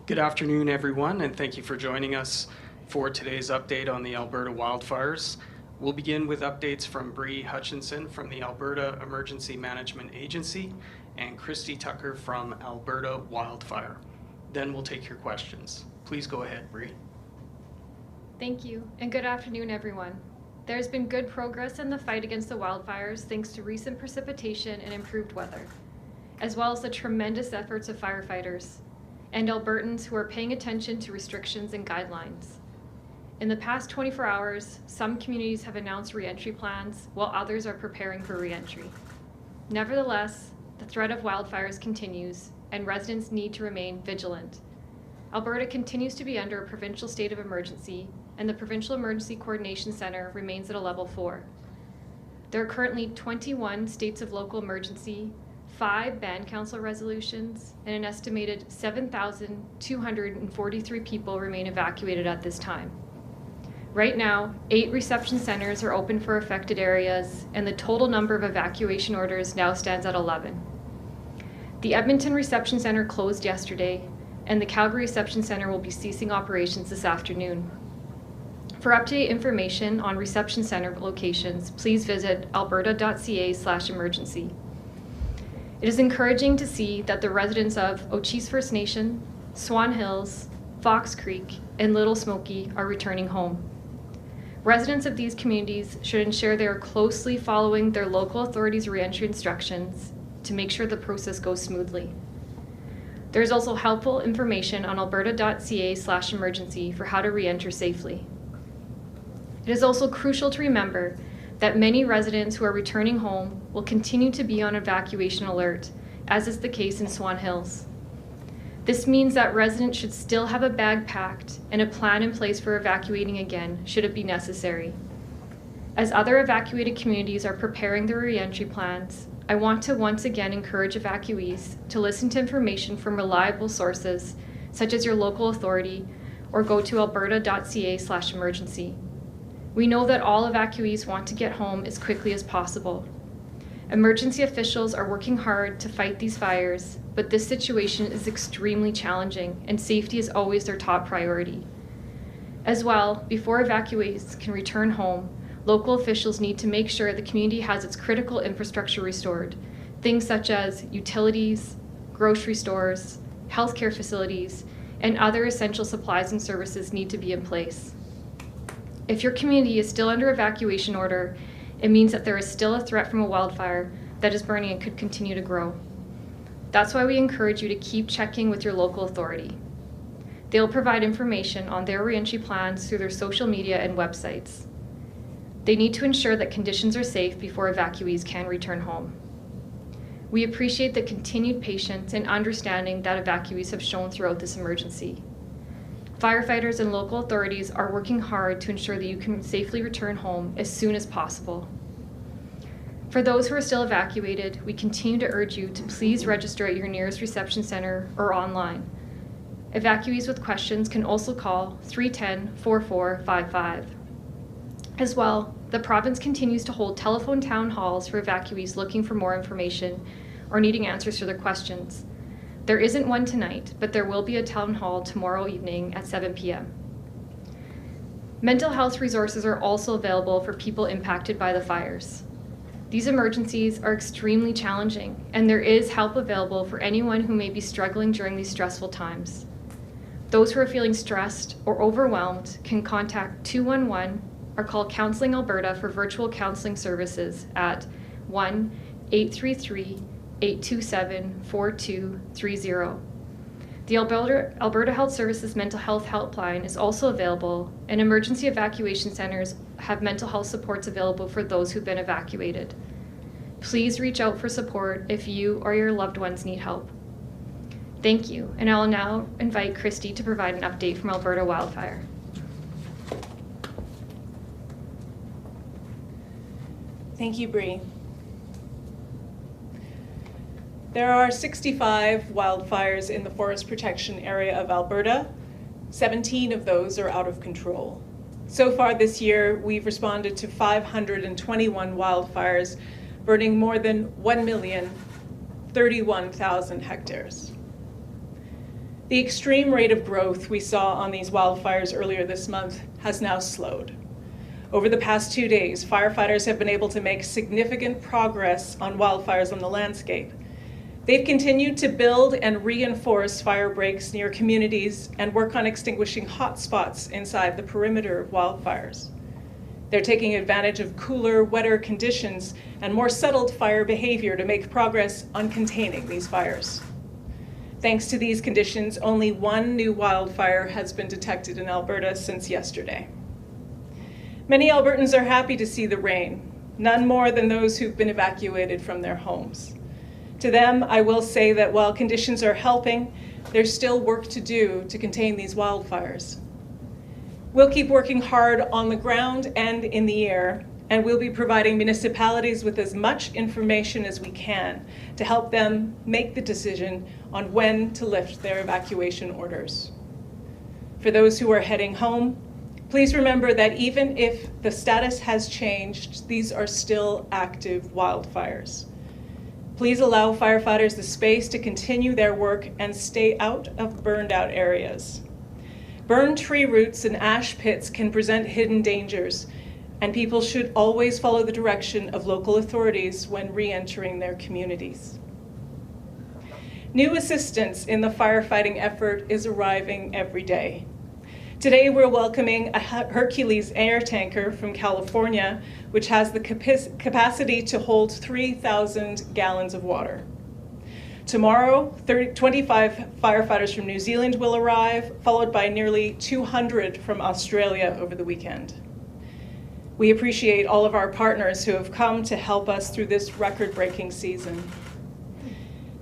Good afternoon, everyone, and thank you for joining us for today's update on the Alberta wildfires. We'll begin with updates from Bree Hutchinson from the Alberta Emergency Management Agency and Christie Tucker from Alberta Wildfire. Then we'll take your questions. Please go ahead, Bree. Thank you, and good afternoon, everyone. There's been good progress in the fight against the wildfires thanks to recent precipitation and improved weather, as well as the tremendous efforts of firefighters and Albertans who are paying attention to restrictions and guidelines. In the past 24 hours, some communities have announced re-entry plans while others are preparing for re-entry. Nevertheless, the threat of wildfires continues and residents need to remain vigilant. Alberta continues to be under a provincial state of emergency and the Provincial Emergency Coordination Centre remains at a level 4. There are currently 21 states of local emergency, 5 band council resolutions, and an estimated 7,243 people remain evacuated at this time. Right now, 8 reception centers are open for affected areas, and the total number of evacuation orders now stands at 11. The Edmonton Reception Center closed yesterday, and the Calgary Reception Center will be ceasing operations this afternoon. For up-to-date information on reception center locations, please visit alberta.ca/emergency. It is encouraging to see that the residents of Ochese First Nation, Swan Hills, Fox Creek, and Little Smoky are returning home. Residents of these communities should ensure they are closely following their local authorities' re-entry instructions to make sure the process goes smoothly. There is also helpful information on alberta.ca/emergency for how to re-enter safely. It is also crucial to remember that many residents who are returning home will continue to be on evacuation alert, as is the case in Swan Hills. This means that residents should still have a bag packed and a plan in place for evacuating again, should it be necessary. As other evacuated communities are preparing their re-entry plans, I want to once again encourage evacuees to listen to information from reliable sources, such as your local authority, or go to alberta.ca/emergency. We know that all evacuees want to get home as quickly as possible. Emergency officials are working hard to fight these fires, but this situation is extremely challenging and safety is always their top priority. As well, before evacuees can return home, local officials need to make sure the community has its critical infrastructure restored. Things such as utilities, grocery stores, healthcare facilities, and other essential supplies and services need to be in place. If your community is still under evacuation order, it means that there is still a threat from a wildfire that is burning and could continue to grow. That's why we encourage you to keep checking with your local authority. They will provide information on their re-entry plans through their social media and websites. They need to ensure that conditions are safe before evacuees can return home. We appreciate the continued patience and understanding that evacuees have shown throughout this emergency. Firefighters and local authorities are working hard to ensure that you can safely return home as soon as possible. For those who are still evacuated, we continue to urge you to please register at your nearest reception center or online. Evacuees with questions can also call 310-4455. As well, the province continues to hold telephone town halls for evacuees looking for more information or needing answers to their questions. There isn't one tonight, but there will be a town hall tomorrow evening at 7 p.m. Mental health resources are also available for people impacted by the fires. These emergencies are extremely challenging, and there is help available for anyone who may be struggling during these stressful times. Those who are feeling stressed or overwhelmed can contact 211 or call Counselling Alberta for virtual counseling services at 1-833-827-4230. The Alberta Health Services Mental Health Helpline is also available, and emergency evacuation centers have mental health supports available for those who've been evacuated. Please reach out for support if you or your loved ones need help. Thank you, and I will now invite Christie to provide an update from Alberta Wildfire. Thank you, Bree. There are 65 wildfires in the forest protection area of Alberta. 17 of those are out of control. So far this year, we've responded to 521 wildfires, burning more than 1,031,000 hectares. The extreme rate of growth we saw on these wildfires earlier this month has now slowed. Over the past 2 days, firefighters have been able to make significant progress on wildfires on the landscape. They've continued to build and reinforce fire breaks near communities and work on extinguishing hotspots inside the perimeter of wildfires. They're taking advantage of cooler, wetter conditions and more settled fire behavior to make progress on containing these fires. Thanks to these conditions, only one new wildfire has been detected in Alberta since yesterday. Many Albertans are happy to see the rain, none more than those who've been evacuated from their homes. To them, I will say that while conditions are helping, there's still work to do to contain these wildfires. We'll keep working hard on the ground and in the air, and we'll be providing municipalities with as much information as we can to help them make the decision on when to lift their evacuation orders. For those who are heading home, please remember that even if the status has changed, these are still active wildfires. Please allow firefighters the space to continue their work and stay out of burned out areas. Burned tree roots and ash pits can present hidden dangers, and people should always follow the direction of local authorities when re-entering their communities. New assistance in the firefighting effort is arriving every day. Today we're welcoming a Hercules Air tanker from California, which has the capacity to hold 3,000 gallons of water. Tomorrow, 25 firefighters from New Zealand will arrive, followed by nearly 200 from Australia over the weekend. We appreciate all of our partners who have come to help us through this record-breaking season.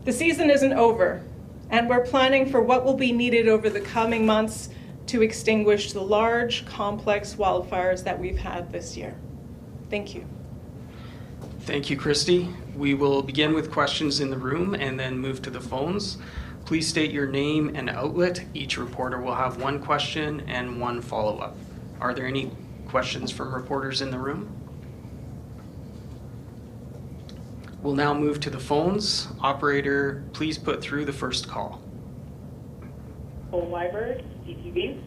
The season isn't over, and we're planning for what will be needed over the coming months to extinguish the large, complex wildfires that we've had this year. Thank you. Thank you, Christie. We will begin with questions in the room and then move to the phones. Please state your name and outlet. Each reporter will have one question and one follow-up. Are there any questions from reporters in the room? We'll now move to the phones. Operator, please put through the first call. Wyberg, CTV.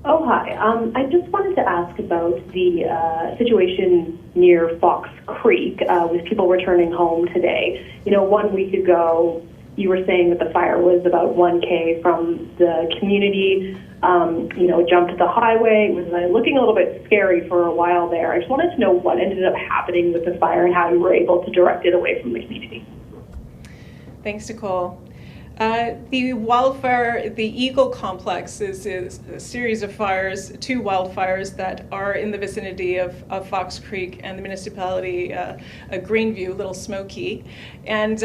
Oh, hi. I just wanted to ask about the situation near Fox Creek with people returning home today. You know, 1 week ago, you were saying that the fire was about 1K from the community, jumped the highway. It was looking a little bit scary for a while there. I just wanted to know what ended up happening with the fire and how you were able to direct it away from the community. Thanks, Nicole. The wildfire, the Eagle Complex is a series of fires, 2 wildfires that are in the vicinity of Fox Creek and the municipality Greenview, Little Smoky. And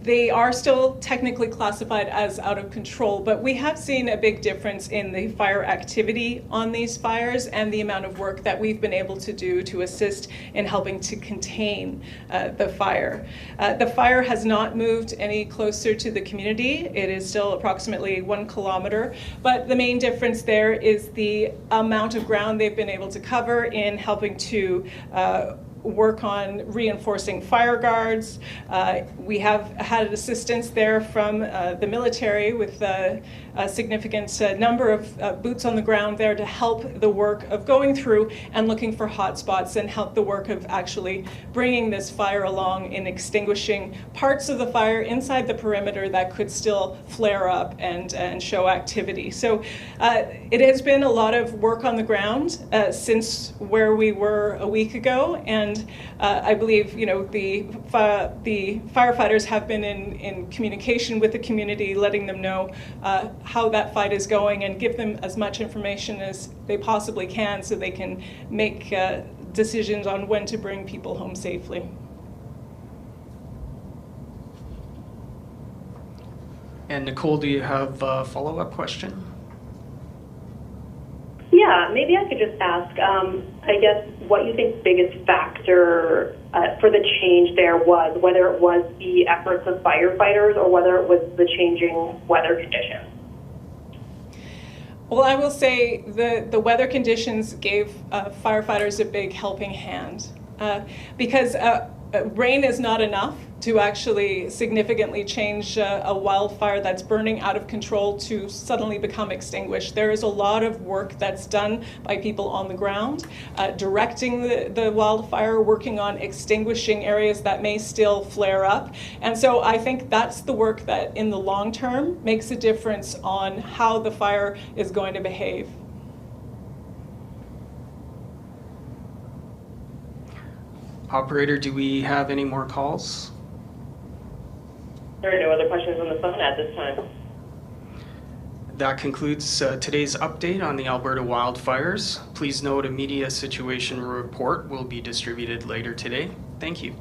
they are still technically classified as out of control, but we have seen a big difference in the fire activity on these fires and the amount of work that we've been able to do to assist in helping to contain the fire. The fire has not moved any closer to the community. It is still approximately 1 kilometer, but the main difference there is the amount of ground they've been able to cover in helping to work on reinforcing fire guards. We have had assistance there from the military with a significant number of boots on the ground there to help the work of going through and looking for hot spots and help the work of actually bringing this fire along in extinguishing parts of the fire inside the perimeter that could still flare up and show activity. So it has been a lot of work on the ground since where we were a week ago, and I believe the firefighters have been in communication with the community, letting them know how that fight is going and give them as much information as they possibly can so they can make decisions on when to bring people home safely. And Nicole, do you have a follow-up question? Yeah, maybe I could just ask, I guess, what you think the biggest factor for the change there was, whether it was the efforts of firefighters or whether it was the changing weather conditions. Well, I will say the weather conditions gave firefighters a big helping hand because rain is not enough to actually significantly change a wildfire that's burning out of control to suddenly become extinguished. There is a lot of work that's done by people on the ground, directing the wildfire, working on extinguishing areas that may still flare up. And so I think that's the work that in the long term makes a difference on how the fire is going to behave. Operator, do we have any more calls? There are no other questions on the phone at this time. That concludes today's update on the Alberta wildfires. Please note a media situation report will be distributed later today. Thank you.